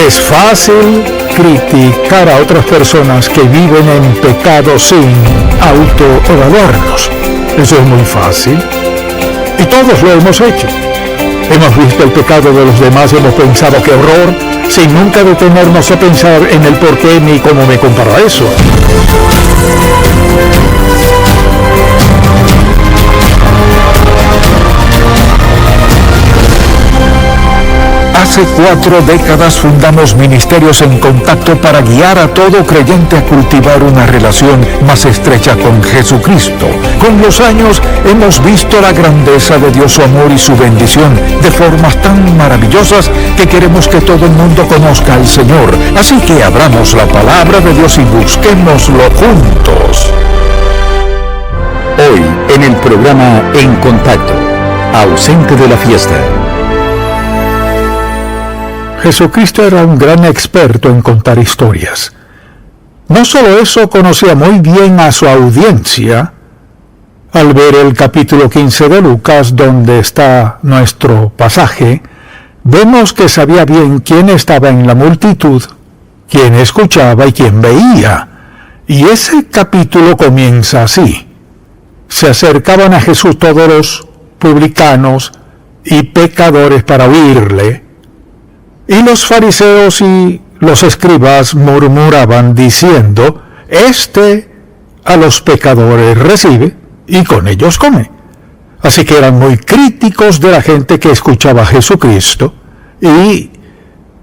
Es fácil criticar a otras personas que viven en pecado sin autoevaluarlos. Eso es muy fácil. Y todos lo hemos hecho. Hemos visto el pecado de los demás y hemos pensado qué horror, sin nunca detenernos a pensar en el por qué ni cómo me comparo a eso. Hace 4 décadas fundamos Ministerios en Contacto para guiar a todo creyente a cultivar una relación más estrecha con Jesucristo. Con los años hemos visto la grandeza de Dios, su amor y su bendición de formas tan maravillosas que queremos que todo el mundo conozca al Señor. Así que abramos la palabra de Dios y busquémoslo juntos. Hoy en el programa En Contacto, ausente de la fiesta. Jesucristo era un gran experto en contar historias. No solo eso, conocía muy bien a su audiencia. Al ver el capítulo 15 de Lucas, donde está nuestro pasaje, vemos que sabía bien quién estaba en la multitud, quién escuchaba y quién veía. Y ese capítulo comienza así. Se acercaban a Jesús todos los publicanos y pecadores para oírle, y los fariseos y los escribas murmuraban diciendo: Este a los pecadores recibe y con ellos come. Así que eran muy críticos de la gente que escuchaba a Jesucristo, y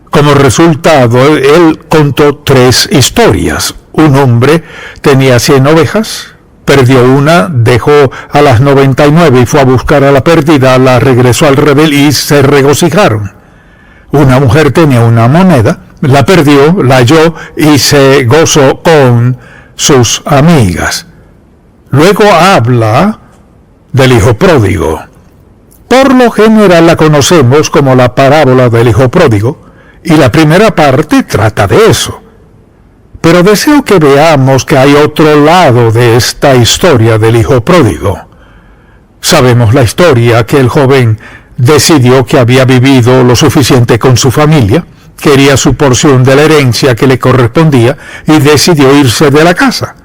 como resultado él contó 3 historias. Un hombre tenía 100 ovejas, perdió una, dejó a las 99 y fue a buscar a la perdida, la regresó al redil y se regocijaron. Una mujer tenía una moneda, la perdió, la halló y se gozó con sus amigas. Luego habla del hijo pródigo. Por lo general la conocemos como la parábola del hijo pródigo, y la primera parte trata de eso. Pero deseo que veamos que hay otro lado de esta historia del hijo pródigo. Sabemos la historia, que el joven decidió que había vivido lo suficiente con su familia, quería su porción de la herencia que le correspondía y decidió irse de la casa.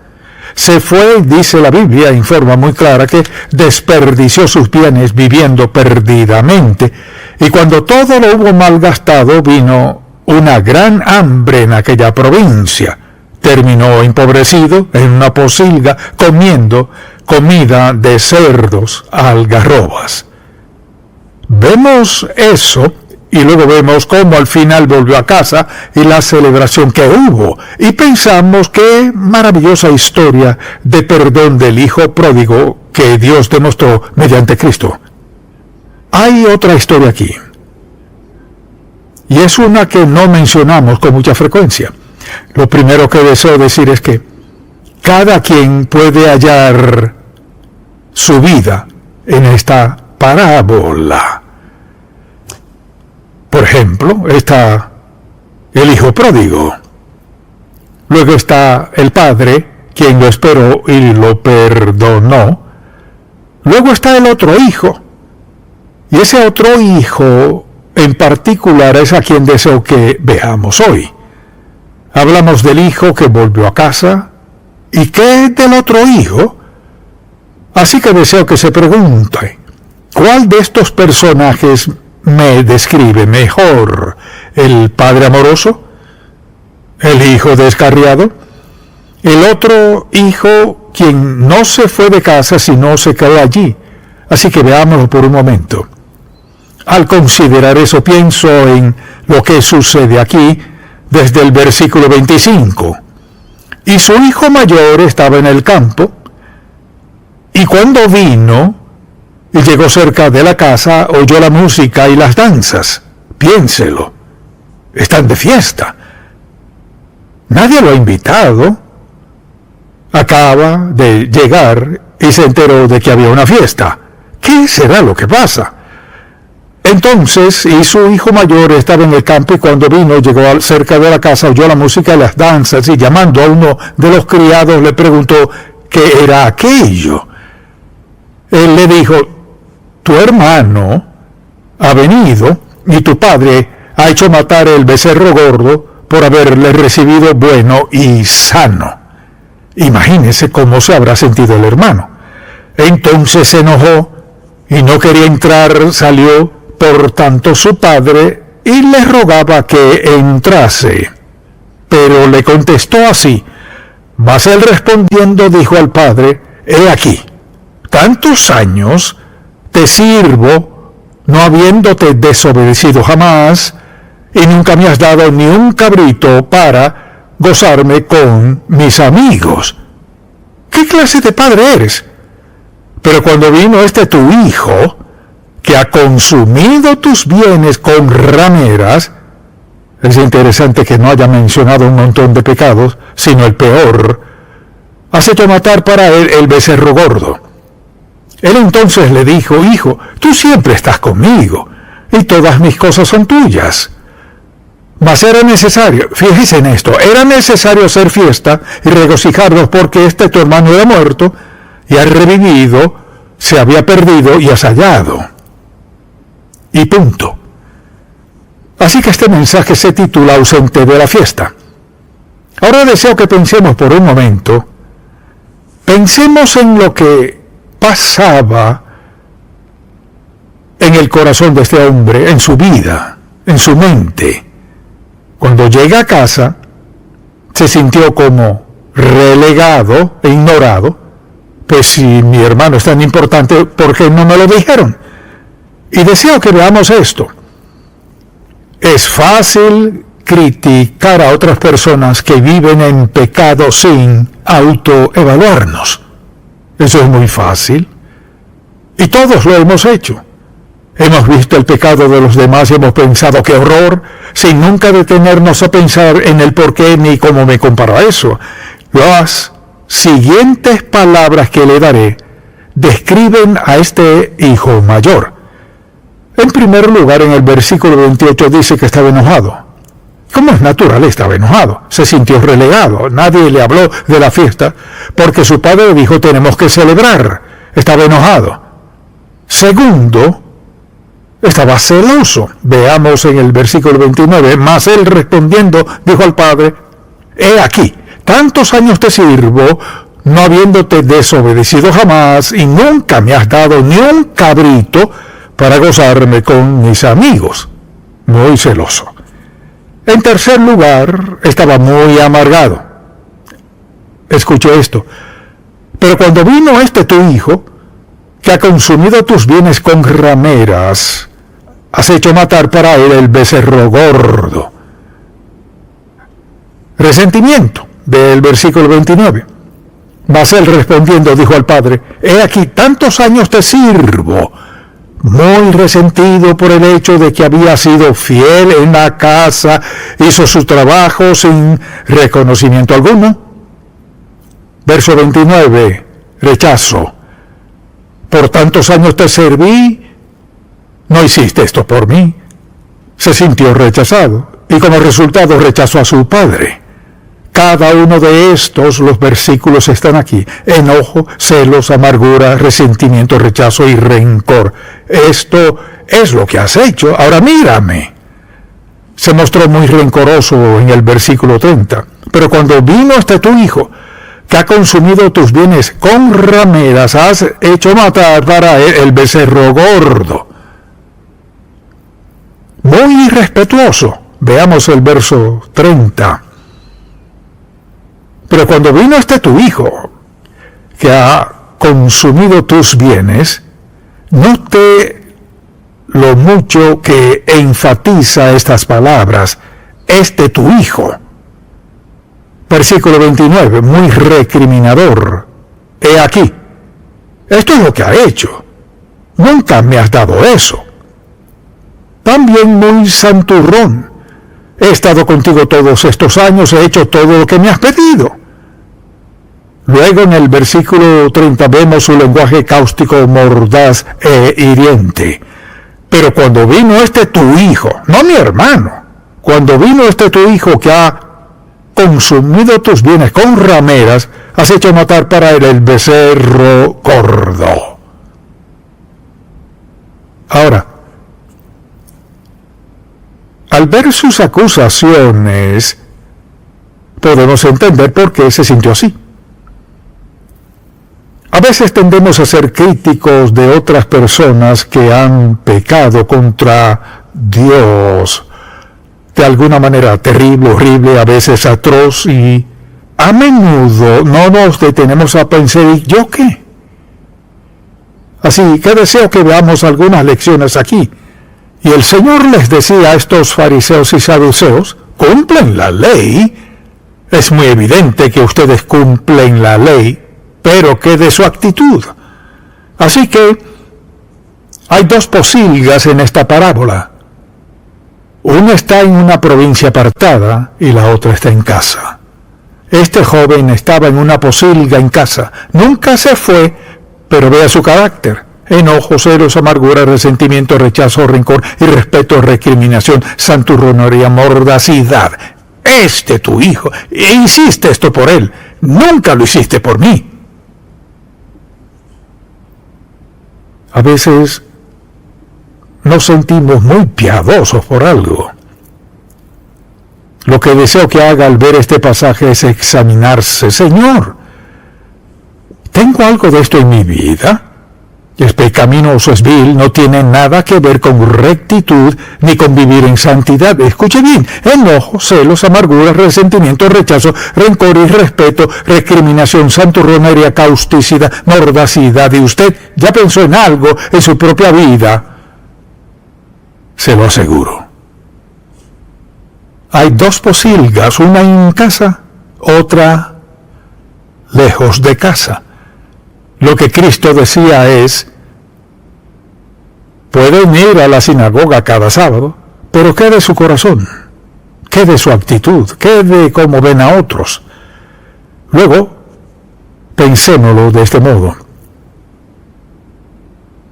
Se fue, dice la Biblia en forma muy clara, que desperdició sus bienes viviendo perdidamente, y cuando todo lo hubo malgastado vino una gran hambre en aquella provincia. Terminó empobrecido en una posilga comiendo comida de cerdos algarrobas. Vemos eso y luego vemos cómo al final volvió a casa y la celebración que hubo, y pensamos qué maravillosa historia de perdón del hijo pródigo que Dios demostró mediante Cristo. Hay otra historia aquí, y es una que no mencionamos con mucha frecuencia. Lo primero que deseo decir es que cada quien puede hallar su vida en esta parábola. Por ejemplo, está el hijo pródigo. Luego está el padre, quien lo esperó y lo perdonó. Luego está el otro hijo. Y ese otro hijo en particular es a quien deseo que veamos hoy. Hablamos del hijo que volvió a casa. ¿Y qué del otro hijo? Así que deseo que se pregunte, ¿cuál de estos personajes me describe mejor? ¿El padre amoroso? ¿El hijo descarriado? ¿El otro hijo quien no se fue de casa sino se quedó allí? Así que veámoslo por un momento. Al considerar eso, pienso en lo que sucede aquí desde el versículo 25. Y su hijo mayor estaba en el campo, y cuando vino y llegó cerca de la casa, oyó la música y las danzas. Piénselo, están de fiesta. Nadie lo ha invitado. Acaba de llegar y se enteró de que había una fiesta. ¿Qué será lo que pasa? Entonces, y su hijo mayor estaba en el campo, y cuando vino, llegó cerca de la casa, oyó la música y las danzas, y llamando a uno de los criados le preguntó qué era aquello. Él le dijo: tu hermano ha venido y tu padre ha hecho matar el becerro gordo por haberle recibido bueno y sano. Imagínese cómo se habrá sentido el hermano. Entonces se enojó y no quería entrar, salió por tanto su padre y le rogaba que entrase. Pero le contestó así. Mas él respondiendo dijo al padre: he aquí, tantos años te sirvo, no habiéndote desobedecido jamás, y nunca me has dado ni un cabrito para gozarme con mis amigos. ¿Qué clase de padre eres? Pero cuando vino tu hijo, que ha consumido tus bienes con rameras, es interesante que no haya mencionado un montón de pecados, sino el peor, has hecho matar para él el becerro gordo. Él entonces le dijo: hijo, tú siempre estás conmigo, y todas mis cosas son tuyas. Mas era necesario, fíjese en esto, era necesario hacer fiesta y regocijarnos porque tu hermano era muerto y ha revivido, se había perdido y has hallado. Y punto. Así que este mensaje se titula Ausente de la fiesta. Ahora deseo que pensemos por un momento, pensemos en lo que pasaba en el corazón de este hombre, en su vida, en su mente. Cuando llega a casa, se sintió como relegado e ignorado. Pues si mi hermano es tan importante, ¿por qué no me lo dijeron? Y deseo que veamos esto. Es fácil criticar a otras personas que viven en pecado sin autoevaluarnos. Eso es muy fácil. Y todos lo hemos hecho. Hemos visto el pecado de los demás y hemos pensado qué horror, sin nunca detenernos a pensar en el por qué ni cómo me comparo a eso. Las siguientes palabras que le daré describen a este hijo mayor. En primer lugar, en el versículo 28 dice que estaba enojado. Como es natural, estaba enojado. Se sintió relegado. Nadie le habló de la fiesta porque su padre dijo: tenemos que celebrar. Estaba enojado. Segundo, estaba celoso. Veamos en el versículo 29. Mas él respondiendo dijo al padre: he aquí, tantos años te sirvo, no habiéndote desobedecido jamás, y nunca me has dado ni un cabrito para gozarme con mis amigos. Muy celoso. En tercer lugar, estaba muy amargado. Escucho esto. Pero cuando vino tu hijo, que ha consumido tus bienes con rameras, has hecho matar para él el becerro gordo. Resentimiento, del versículo 29. Mas él respondiendo dijo al padre: he aquí, tantos años te sirvo, muy resentido por el hecho de que había sido fiel en la casa, hizo su trabajo sin reconocimiento alguno. Verso 29, rechazo. Por tantos años te serví, no hiciste esto por mí. Se sintió rechazado y como resultado rechazó a su padre. Cada uno de los versículos están aquí. Enojo, celos, amargura, resentimiento, rechazo y rencor. Esto es lo que has hecho. Ahora mírame. Se mostró muy rencoroso en el versículo 30. Pero cuando vino tu hijo, que ha consumido tus bienes con rameras, has hecho matar para él el becerro gordo. Muy irrespetuoso. Veamos el verso 30. Pero cuando vino tu hijo, que ha consumido tus bienes, note lo mucho que enfatiza estas palabras, tu hijo. Versículo 29, muy recriminador. He aquí, esto es lo que ha hecho. Nunca me has dado eso. También muy santurrón. He estado contigo todos estos años, he hecho todo lo que me has pedido. Luego en el versículo 30 vemos su lenguaje cáustico, mordaz e hiriente. Pero cuando vino tu hijo, no mi hermano, cuando vino tu hijo que ha consumido tus bienes con rameras, has hecho matar para él el becerro gordo. Ahora, Al ver sus acusaciones, podemos entender por qué se sintió así. A veces tendemos a ser críticos de otras personas que han pecado contra Dios de alguna manera terrible, horrible, a veces atroz, y a menudo no nos detenemos a pensar, ¿y yo qué? Así que deseo que veamos algunas lecciones aquí. Y el Señor les decía a estos fariseos y saduceos, cumplen la ley. Es muy evidente que ustedes cumplen la ley, pero ¿qué de su actitud? Así que hay dos posilgas en esta parábola. Una está en una provincia apartada y la otra está en casa. Este joven estaba en una posilga en casa. Nunca se fue, pero vea su carácter. Enojo, celos, amargura, resentimiento, rechazo, rencor, irrespeto, recriminación, santurronería, mordacidad. Tu hijo, e hiciste esto por él. Nunca lo hiciste por mí. A veces nos sentimos muy piadosos por algo. Lo que deseo que haga al ver este pasaje es examinarse. Señor, ¿tengo algo de esto en mi vida? Es pecaminoso, es vil, no tiene nada que ver con rectitud ni con vivir en santidad. Escuche bien: enojo, celos, amargura, resentimiento, rechazo, rencor, irrespeto, recriminación, santurronería, causticidad, mordacidad. Y usted ya pensó en algo en su propia vida, se lo aseguro. Hay dos posilgas, una en casa, otra lejos de casa. Lo que Cristo decía es, pueden ir a la sinagoga cada sábado, pero ¿qué de su corazón? ¿Qué de su actitud? ¿Qué de cómo ven a otros? Luego, pensémoslo de este modo.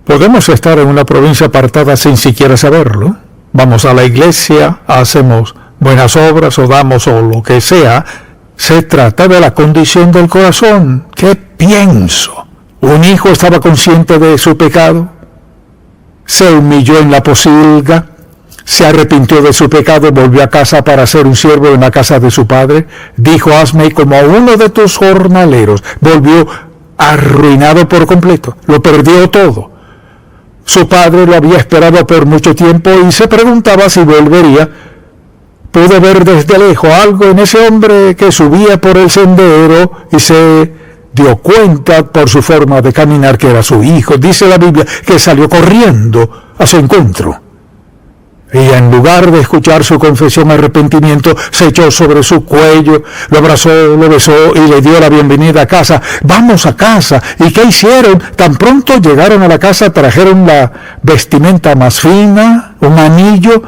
Podemos estar en una provincia apartada sin siquiera saberlo. Vamos a la iglesia, hacemos buenas obras o damos o lo que sea. Se trata de la condición del corazón. ¿Qué pienso? Un hijo estaba consciente de su pecado, se humilló en la posilga, se arrepintió de su pecado, volvió a casa para ser un siervo en la casa de su padre, dijo, hazme como a uno de tus jornaleros. Volvió arruinado por completo, lo perdió todo. Su padre lo había esperado por mucho tiempo y se preguntaba si volvería. Pudo ver desde lejos algo en ese hombre que subía por el sendero y se dio cuenta por su forma de caminar que era su hijo. Dice la Biblia que salió corriendo a su encuentro. Y en lugar de escuchar su confesión, arrepentimiento, se echó sobre su cuello, lo abrazó, lo besó y le dio la bienvenida a casa. Vamos a casa. ¿Y qué hicieron? Tan pronto llegaron a la casa, trajeron la vestimenta más fina, un anillo,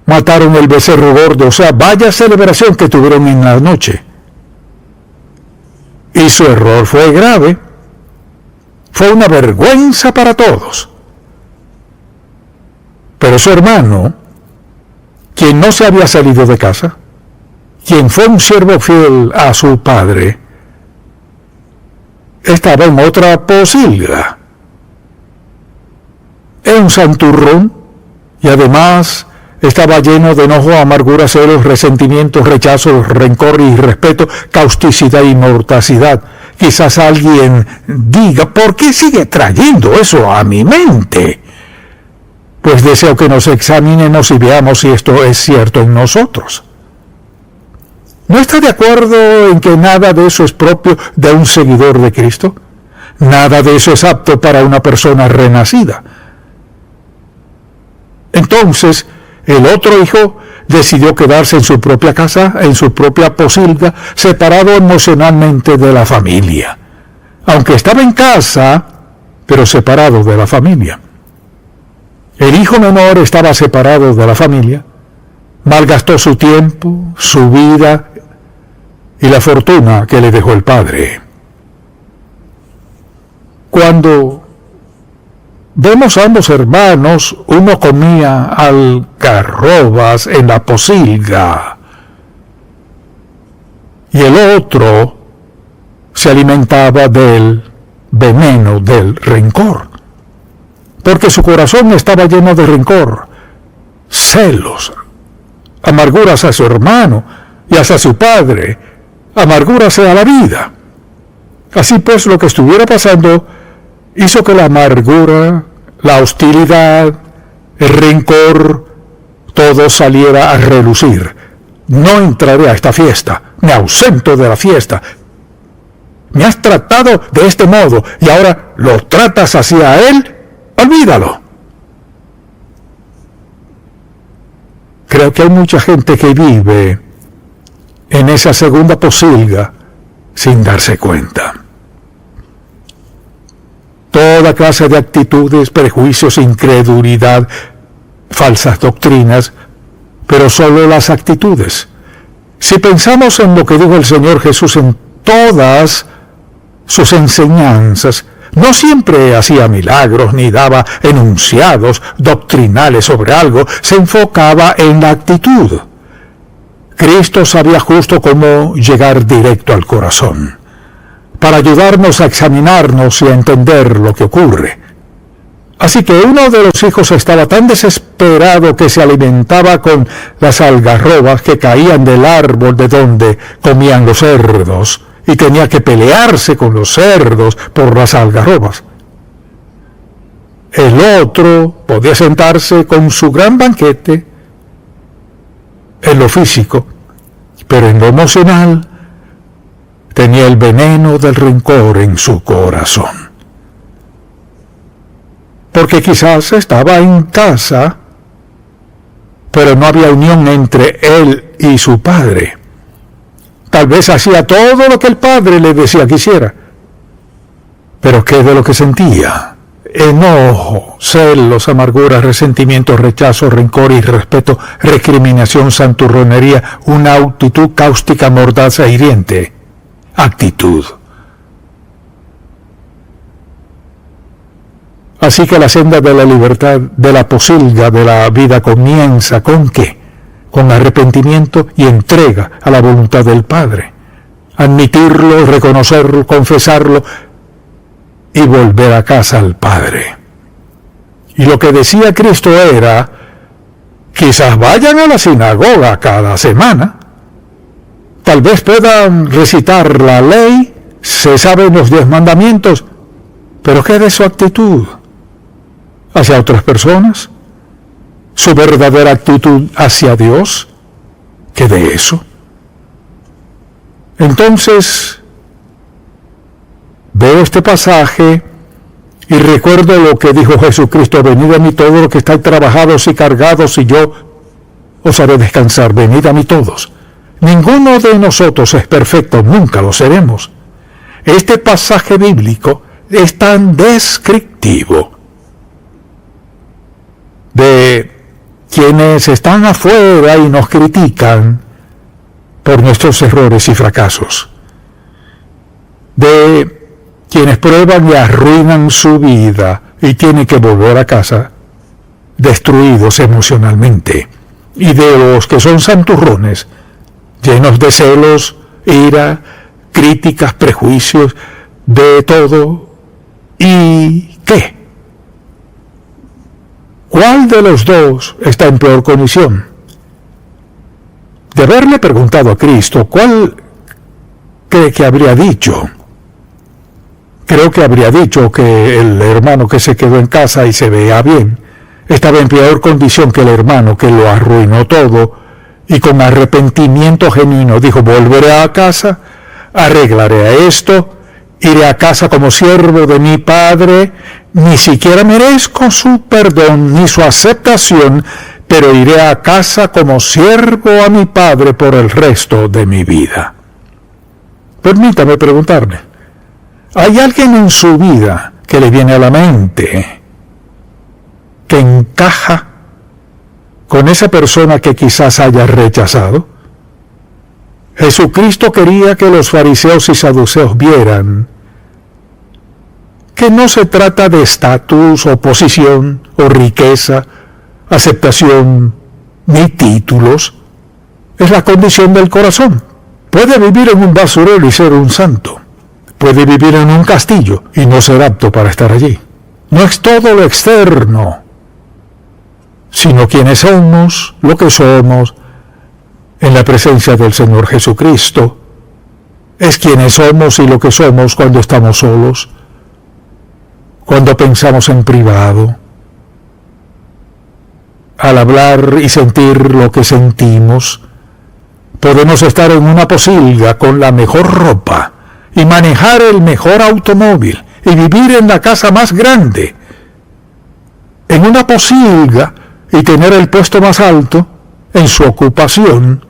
mataron el becerro gordo. O sea, vaya celebración que tuvieron en la noche. Y su error fue grave. Fue una vergüenza para todos. Pero su hermano, quien no se había salido de casa, quien fue un siervo fiel a su padre, estaba en otra posilga. Era un santurrón y además estaba lleno de enojo, amargura, celos, resentimientos, rechazo, rencor, irrespeto, causticidad y mordacidad. Quizás alguien diga, ¿por qué sigue trayendo eso a mi mente? Pues deseo que nos examinemos y veamos si esto es cierto en nosotros. ¿No está de acuerdo en que nada de eso es propio de un seguidor de Cristo? Nada de eso es apto para una persona renacida. Entonces, el otro hijo decidió quedarse en su propia casa, en su propia posilga, separado emocionalmente de la familia. Aunque estaba en casa, pero separado de la familia. El hijo menor estaba separado de la familia, malgastó su tiempo, su vida y la fortuna que le dejó el padre. Cuando vemos a ambos hermanos, uno comía algarrobas en la posilga y el otro se alimentaba del veneno del rencor, porque su corazón estaba lleno de rencor, celos, amargura hacia su hermano y hacia su padre, amargura hacia la vida. Así pues, lo que estuviera pasando hizo que la amargura, la hostilidad, el rencor, todo saliera a relucir. No entraré a esta fiesta, me ausento de la fiesta. Me has tratado de este modo y ahora lo tratas hacia él, olvídalo. Creo que hay mucha gente que vive en esa segunda posilga sin darse cuenta. Toda clase de actitudes, prejuicios, incredulidad, falsas doctrinas, pero solo las actitudes. Si pensamos en lo que dijo el Señor Jesús en todas sus enseñanzas, no siempre hacía milagros ni daba enunciados doctrinales sobre algo, se enfocaba en la actitud. Cristo sabía justo cómo llegar directo al corazón, para ayudarnos a examinarnos y a entender lo que ocurre. Así que uno de los hijos estaba tan desesperado que se alimentaba con las algarrobas que caían del árbol de donde comían los cerdos, y tenía que pelearse con los cerdos por las algarrobas. El otro podía sentarse con su gran banquete en lo físico, pero en lo emocional tenía el veneno del rencor en su corazón. Porque quizás estaba en casa, pero no había unión entre él y su padre. Tal vez hacía todo lo que el padre le decía que hiciera. Pero ¿qué de lo que sentía? Enojo, celos, amargura, resentimiento, rechazo, rencor, irrespeto, recriminación, santurronería, una actitud cáustica, mordaz e hiriente. Actitud. Así que la senda de la libertad, de la posilga de la vida comienza ¿con qué? Con arrepentimiento y entrega a la voluntad del Padre. Admitirlo, reconocerlo, confesarlo y volver a casa al Padre. Y lo que decía Cristo era, quizás vayan a la sinagoga cada semana, tal vez puedan recitar la ley, se saben los 10 mandamientos, pero ¿qué de su actitud hacia otras personas? ¿Su verdadera actitud hacia Dios? ¿Qué de eso? Entonces, veo este pasaje y recuerdo lo que dijo Jesucristo: venid a mí todos los que estáis trabajados y cargados, y yo os haré descansar. Venid a mí todos. Ninguno de nosotros es perfecto, nunca lo seremos. Este pasaje bíblico es tan descriptivo de quienes están afuera y nos critican por nuestros errores y fracasos, de quienes prueban y arruinan su vida y tienen que volver a casa destruidos emocionalmente, y de los que son santurrones, llenos de celos, ira, críticas, prejuicios, de todo. ¿Y qué? ¿Cuál de los dos está en peor condición? De haberle preguntado a Cristo, ¿cuál cree que habría dicho? Creo que habría dicho que el hermano que se quedó en casa y se veía bien estaba en peor condición que el hermano que lo arruinó todo, y con arrepentimiento genuino dijo: volveré a casa, arreglaré esto, iré a casa como siervo de mi Padre, ni siquiera merezco su perdón ni su aceptación, pero iré a casa como siervo a mi Padre por el resto de mi vida. Permítame preguntarle, ¿hay alguien en su vida que le viene a la mente que encaja con esa persona que quizás haya rechazado? Jesucristo quería que los fariseos y saduceos vieran que no se trata de estatus o posición o riqueza, aceptación ni títulos. Es la condición del corazón. Puede vivir en un basurero y ser un santo. Puede vivir en un castillo y no ser apto para estar allí. No es todo lo externo, sino quiénes somos, lo que somos, en la presencia del Señor Jesucristo, es quienes somos y lo que somos cuando estamos solos, cuando pensamos en privado. Al hablar y sentir lo que sentimos, podemos estar en una posilga con la mejor ropa y manejar el mejor automóvil y vivir en la casa más grande. En una posilga y tener el puesto más alto en su ocupación.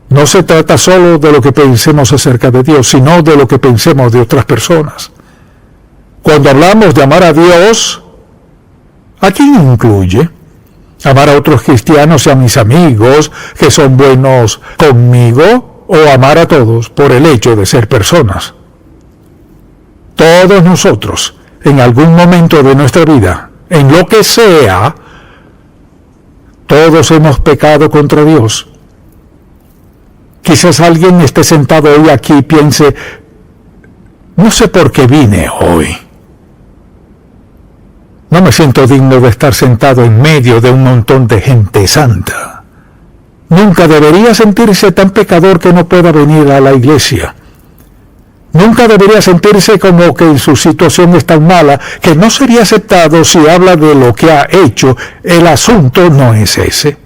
No se trata solo de lo que pensemos acerca de Dios, sino de lo que pensemos de otras personas. Cuando hablamos de amar a Dios, ¿a quién incluye? ¿Amar a otros cristianos y a mis amigos que son buenos conmigo? ¿O amar a todos por el hecho de ser personas? Todos nosotros, en algún momento de nuestra vida, en lo que sea, todos hemos pecado contra Dios. Quizás alguien esté sentado hoy aquí y piense, no sé por qué vine hoy. No me siento digno de estar sentado en medio de un montón de gente santa. Nunca debería sentirse tan pecador que no pueda venir a la iglesia. Nunca debería sentirse como que su situación es tan mala que no sería aceptado si habla de lo que ha hecho. El asunto no es ese.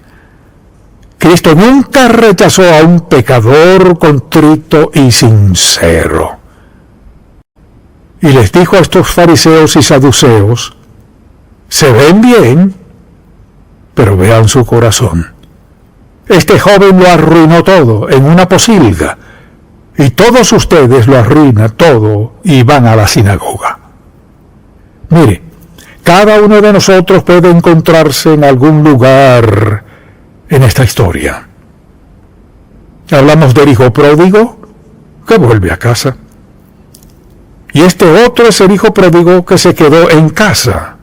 Cristo nunca rechazó a un pecador contrito y sincero. Y les dijo a estos fariseos y saduceos, se ven bien, pero vean su corazón. Este joven lo arruinó todo en una posilga, y todos ustedes lo arruinan todo y van a la sinagoga. Mire, cada uno de nosotros puede encontrarse en algún lugar en esta historia. Hablamos del hijo pródigo que vuelve a casa. Y este otro es el hijo pródigo que se quedó en casa.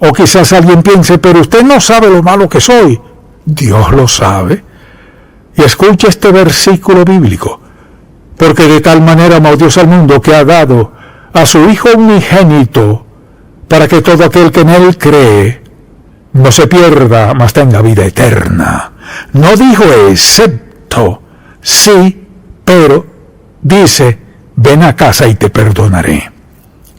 O quizás alguien piense, pero usted no sabe lo malo que soy. Dios lo sabe. Y escuche este versículo bíblico. Porque de tal manera amó Dios al mundo que ha dado a su Hijo unigénito, para que todo aquel que en él cree no se pierda, mas tenga vida eterna. No dijo excepto, sí, pero dice, ven a casa y te perdonaré.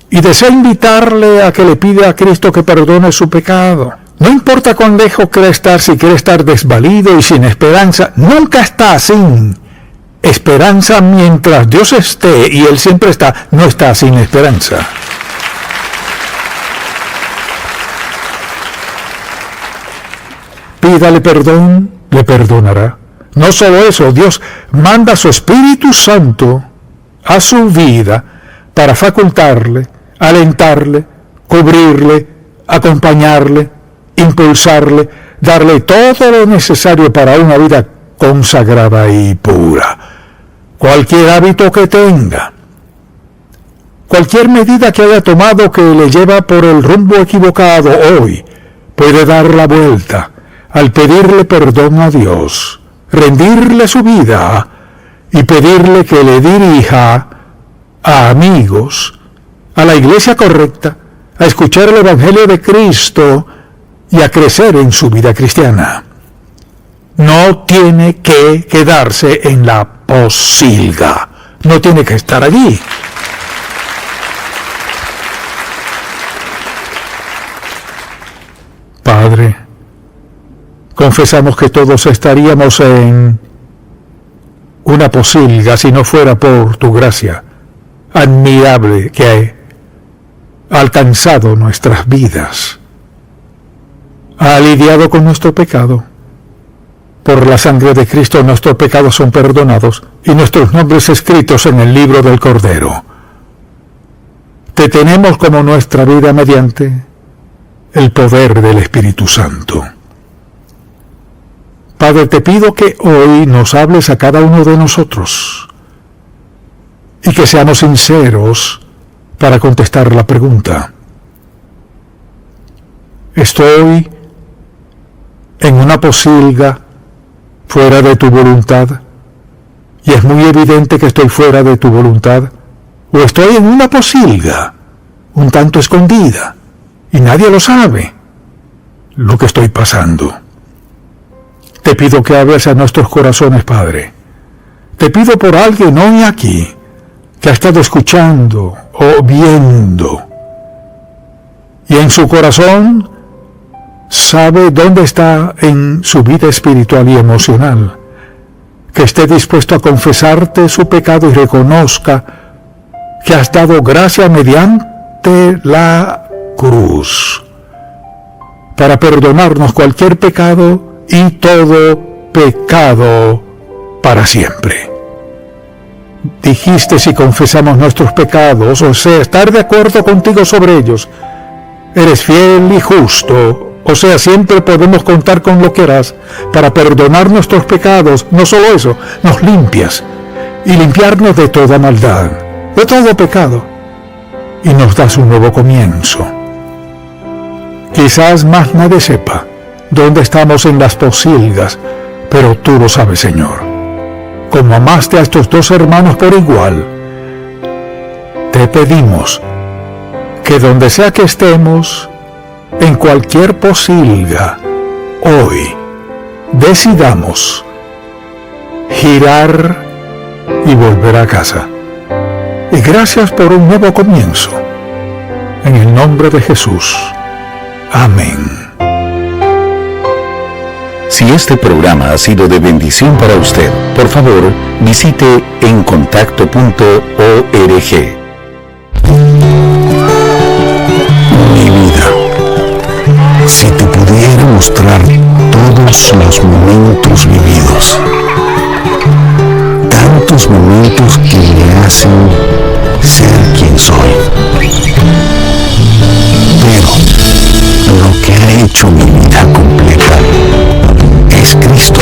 Y desea invitarle a que le pida a Cristo que perdone su pecado. No importa cuán lejos quiere estar, si quiere estar desvalido y sin esperanza, nunca está sin esperanza mientras Dios esté, y Él siempre está, no está sin esperanza. Pídale perdón, le perdonará. No solo eso, Dios manda su Espíritu Santo a su vida para facultarle, alentarle, cubrirle, acompañarle, impulsarle, darle todo lo necesario para una vida consagrada y pura. Cualquier hábito que tenga, cualquier medida que haya tomado que le lleva por el rumbo equivocado hoy, puede dar la vuelta al pedirle perdón a Dios, rendirle su vida y pedirle que le dirija a amigos, a la iglesia correcta, a escuchar el Evangelio de Cristo y a crecer en su vida cristiana. No tiene que quedarse en la posilga, no tiene que estar allí. Padre, confesamos que todos estaríamos en una posilga si no fuera por tu gracia admirable que ha alcanzado nuestras vidas. Ha lidiado con nuestro pecado. Por la sangre de Cristo nuestros pecados son perdonados y nuestros nombres escritos en el libro del Cordero. Te tenemos como nuestra vida mediante el poder del Espíritu Santo. Padre, te pido que hoy nos hables a cada uno de nosotros y que seamos sinceros para contestar la pregunta. ¿Estoy en una posilga fuera de tu voluntad? Y es muy evidente que estoy fuera de tu voluntad. ¿O estoy en una posilga un tanto escondida y nadie lo sabe lo que estoy pasando? Te pido que hables a nuestros corazones, Padre. Te pido por alguien hoy aquí que ha estado escuchando o viendo y en su corazón sabe dónde está en su vida espiritual y emocional, que esté dispuesto a confesarte su pecado y reconozca que has dado gracia mediante la cruz para perdonarnos cualquier pecado y todo pecado para siempre. Dijiste, si confesamos nuestros pecados, o sea, estar de acuerdo contigo sobre ellos, eres fiel y justo, o sea, siempre podemos contar con lo que harás para perdonar nuestros pecados. No solo eso, nos limpias y limpiarnos de toda maldad, de todo pecado, y nos das un nuevo comienzo. Quizás más nadie sepa dónde estamos en las posilgas, pero tú lo sabes, Señor. Como amaste a estos dos hermanos por igual, te pedimos que donde sea que estemos, en cualquier posilga, hoy decidamos girar y volver a casa. Y gracias por un nuevo comienzo. En el nombre de Jesús. Amén. Si este programa ha sido de bendición para usted, por favor, visite encontacto.org. Mi vida, si te pudiera mostrar todos los momentos vividos, tantos momentos que me hacen ser quien soy. Pero lo que ha hecho mi vida completa es Cristo.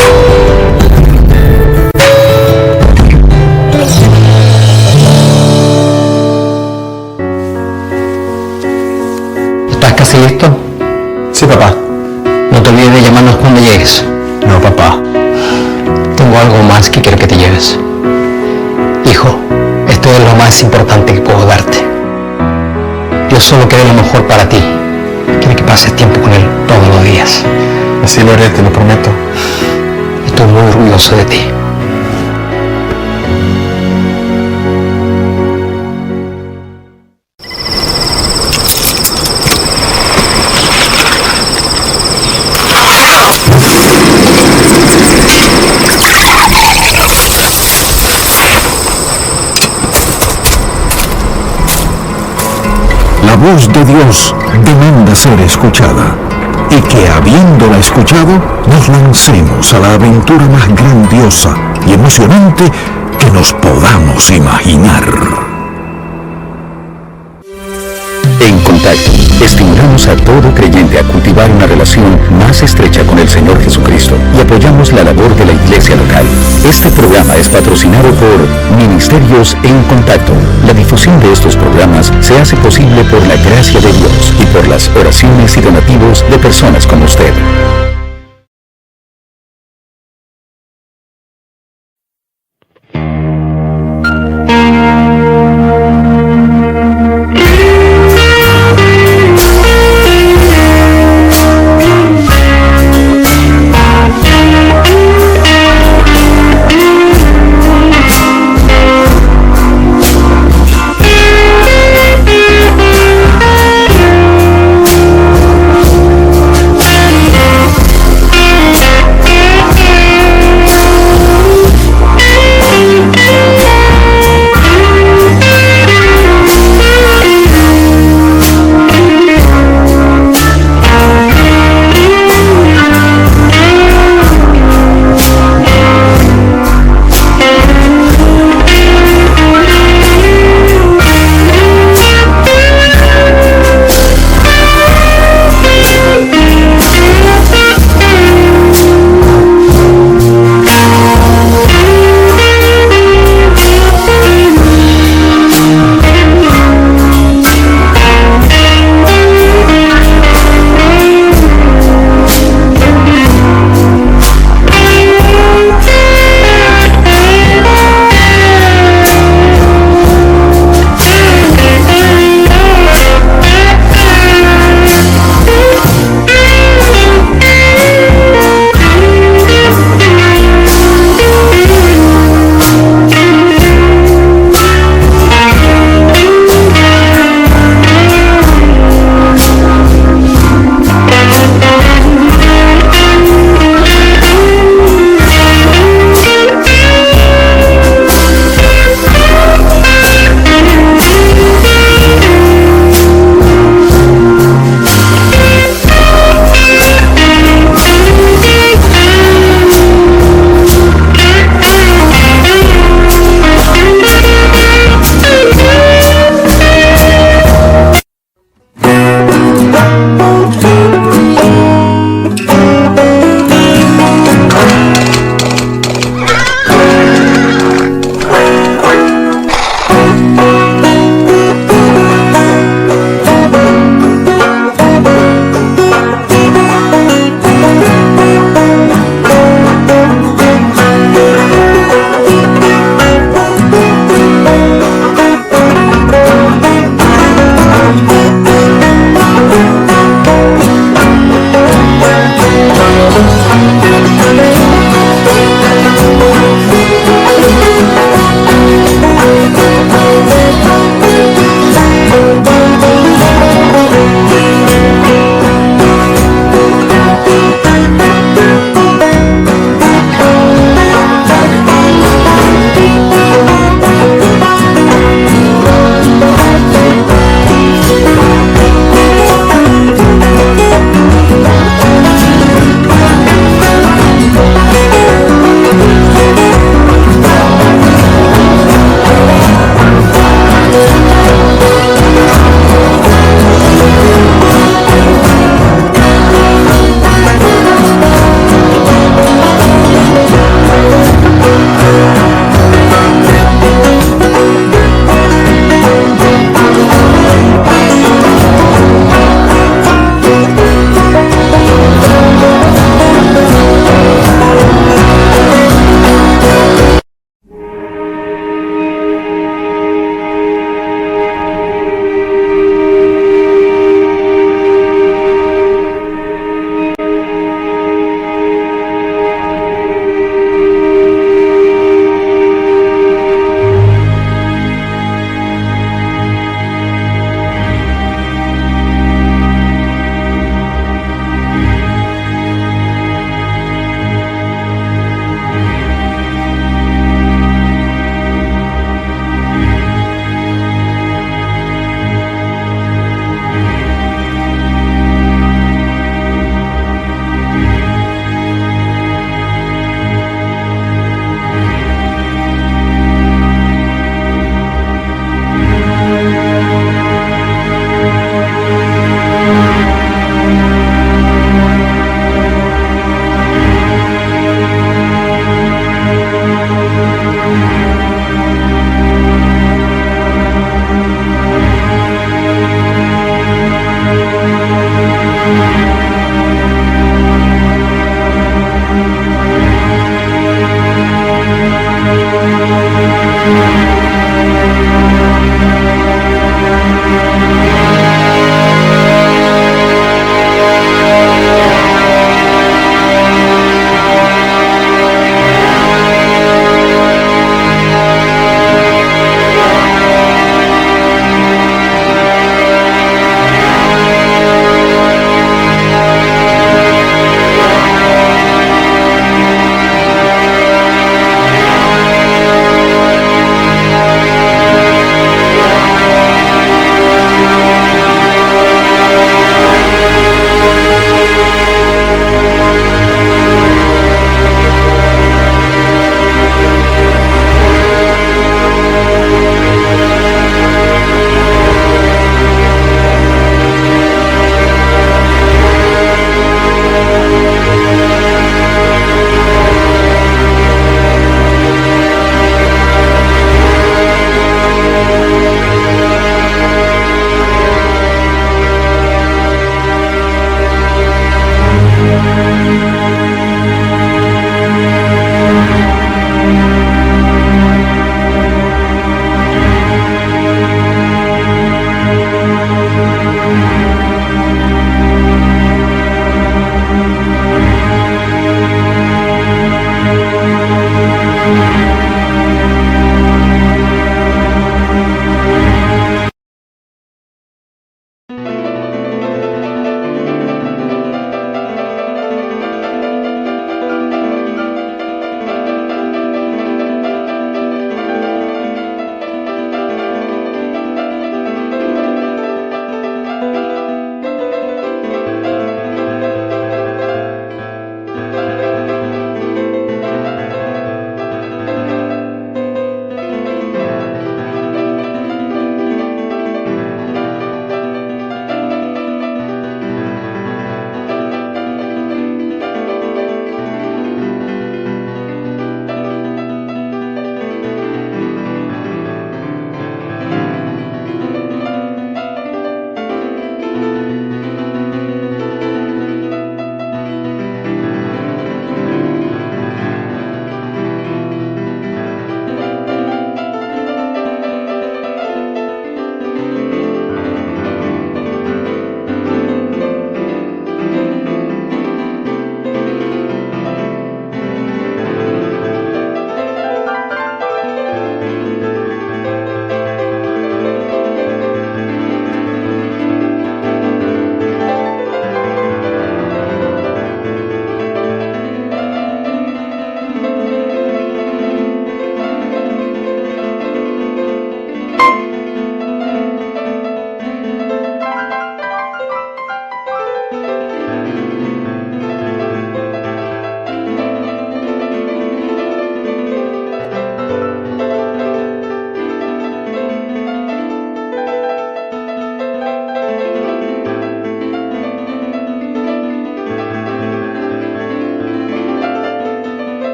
¿Estás casi listo? Sí, papá. No te olvides de llamarnos cuando llegues. No, papá. Tengo algo más que quiero que te lleves. Hijo, esto es lo más importante que puedo darte. Dios solo quiere lo mejor para ti. Quiere que pases tiempo con Él todos los días. Así lo haré, te lo prometo. Estoy muy orgulloso de ti. La voz de Dios demanda ser escuchada, y que habiéndola escuchado, nos lancemos a la aventura más grandiosa y emocionante que nos podamos imaginar. En Contacto, estimulamos a todo creyente a cultivar una relación más estrecha con el Señor Jesucristo y apoyamos la labor de la iglesia local. Este programa es patrocinado por Ministerios en Contacto. La difusión de estos programas se hace posible por la gracia de Dios y por las oraciones y donativos de personas como usted.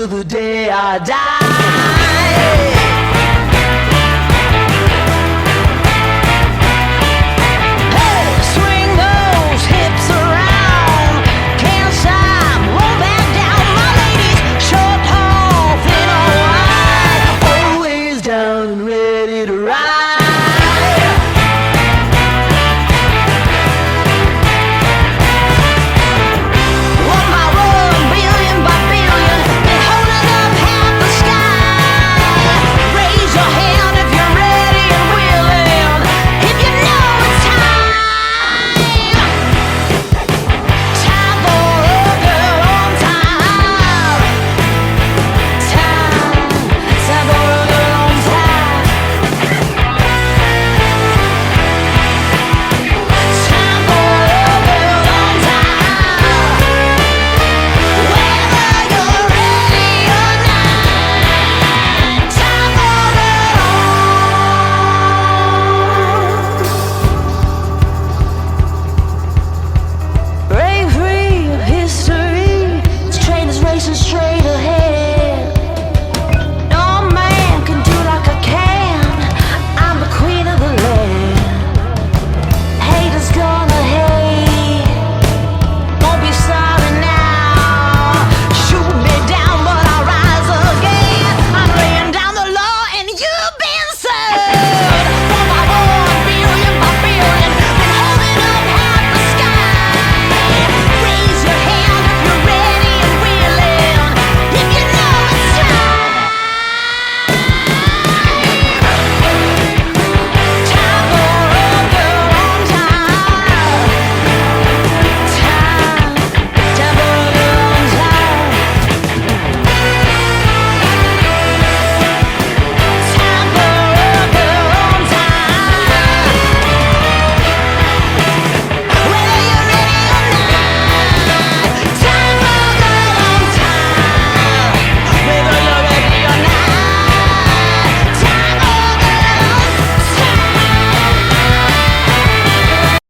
till the day I die.